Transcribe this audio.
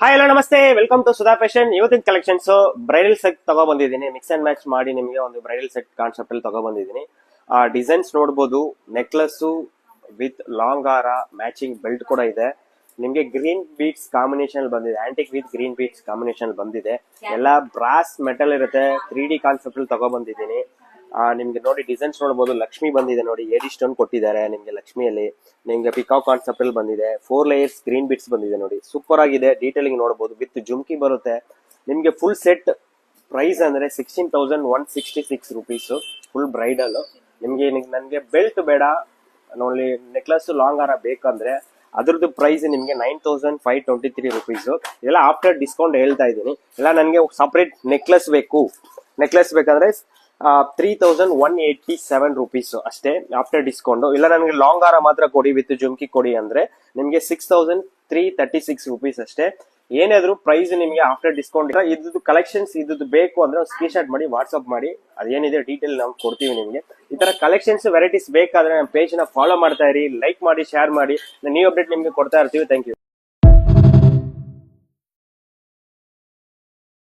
Hi hello ನಮಸ್ತೆ, welcome to Sudha fashion. ಇವತ್ತಿನ collections bridal set ತಗೋ ಬಂದಿದ್ದೀನಿ. ಮಿಕ್ಸ್ ಅಂಡ್ ಮ್ಯಾಚ್ ಮಾಡಿ ನಿಮಗೆ ಒಂದು ಬ್ರೈಡಲ್ ಸೆಟ್ ಕಾನ್ಸೆಪ್ಟ್ ಅಲ್ಲಿ ತಗೋ ಬಂದಿದ್ದೀನಿ. ಡಿಸೈನ್ಸ್ ನೋಡಬಹುದು, ನೆಕ್ಲೆಸ್ ವಿತ್ ಲಾಂಗ್ ಹಾರ, ಮ್ಯಾಚಿಂಗ್ ಬೆಲ್ಟ್ ಕೂಡ ಇದೆ. ನಿಮ್ಗೆ ಗ್ರೀನ್ ಬೀಟ್ಸ್ ಕಾಂಬಿನೇಷನ್ ಬಂದಿದೆ, antique with green beads combination ಬಂದಿದೆ. ಎಲ್ಲ ಬ್ರಾಸ್ ಮೆಟಲ್ ಇರುತ್ತೆ. 3D ಕಾನ್ಸೆಪ್ಟ್ ಅಲ್ಲಿ ತಗೋ ಬಂದಿದ್ದೀನಿ. ನಿಮ್ಗೆ ನೋಡಿ ಡಿಸೈನ್ಸ್ ನೋಡಬಹುದು, ಲಕ್ಷ್ಮಿ ಬಂದಿದೆ ನೋಡಿ, ಏಡಿ ಸ್ಟೋನ್ ಕೊಟ್ಟಿದ್ದಾರೆ ನಿಮ್ಗೆ ಲಕ್ಷ್ಮಿಯಲ್ಲಿ. ನಿಮ್ಗೆ ಪಿಕಾಕ್ ಕಾನ್ಸೆಪ್ಟ್ ಅಲ್ಲಿ ಬಂದಿದೆ. 4 ಲೇಯರ್ಸ್ ಗ್ರೀನ್ ಬಿಟ್ಸ್ ಬಂದಿದೆ ನೋಡಿ, ಸೂಪರ್ ಆಗಿದೆ. ಡೀಟೇಲಿಂಗ್ ನೋಡಬಹುದು, ವಿತ್ ಜುಮ್ಕಿ ಬರುತ್ತೆ. ನಿಮ್ಗೆ ಫುಲ್ ಸೆಟ್ ಪ್ರೈಸ್ ಅಂದ್ರೆ 16,166 ರುಪೀಸ್ ಫುಲ್ ಬ್ರೈಡಲ್. ನಿಮ್ಗೆ ನನ್ಗೆ ಬೆಲ್ಟ್ ಬೇಡ, ನೋಡಿ ನೆಕ್ಲೆಸ್ ಲಾಂಗ್ ಹಾರ ಬೇಕಂದ್ರೆ ಅದ್ರದ್ದು ಪ್ರೈಸ್ ನಿಮ್ಗೆ 9,523 ರುಪೀಸ್. ಇದೆಲ್ಲ ಆಫ್ಟರ್ ಡಿಸ್ಕೌಂಟ್ ಹೇಳ್ತಾ ಇದ್ದೀನಿ. ಇಲ್ಲ ನನ್ಗೆ ಸಪರೇಟ್ ನೆಕ್ಲೆಸ್ ಬೇಕು, ನೆಕ್ಲೆಸ್ ಬೇಕಂದ್ರೆ 3,187 ರುಪೀಸ್ ಅಷ್ಟೇ ಆಫ್ಟರ್ ಡಿಸ್ಕೌಂಟ್. ಇಲ್ಲ ನನಗೆ ಲಾಂಗ್ ಹಾರ ಮಾತ್ರ ಕೊಡಿ ವಿತ್ ಜುಮ್ಕಿ ಕೊಡಿ ಅಂದ್ರೆ ನಿಮ್ಗೆ 6,336 ರುಪೀಸ್ ಅಷ್ಟೇ. ಏನಾದ್ರು ಪ್ರೈಸ್ ನಿಮ್ಗೆ ಆಫ್ಟರ್ ಡಿಸ್ಕೌಂಟ್ ಇದ್ದು ಕಲೆಕ್ಷನ್ಸ್ ಇದ್ದು ಬೇಕು ಅಂದ್ರೆ ಒಂದು ಸ್ಕ್ರೀನ್ ಶಾಟ್ ಮಾಡಿ ವಾಟ್ಸ್ಆಪ್ ಮಾಡಿ, ಅದೇನಿದೆ ಡೀಟೇಲ್ ನಾವು ಕೊಡ್ತೀವಿ ನಿಮ್ಗೆ. ಈ ತರ ಕಲೆಕ್ಷನ್ಸ್ ವೆರೈಟೀಸ್ ಬೇಕಾದ್ರೆ ನಮ್ಮ ಪೇಜ್ ನ ಫಾಲೋ ಮಾಡ್ತಾ ಇರಿ, ಲೈಕ್ ಮಾಡಿ, ಶೇರ್ ಮಾಡಿ. ನ್ಯೂ ಅಪ್ಡೇಟ್ ನಿಮ್ಗೆ ಕೊಡ್ತಾ ಇರ್ತೀವಿ. Thank you.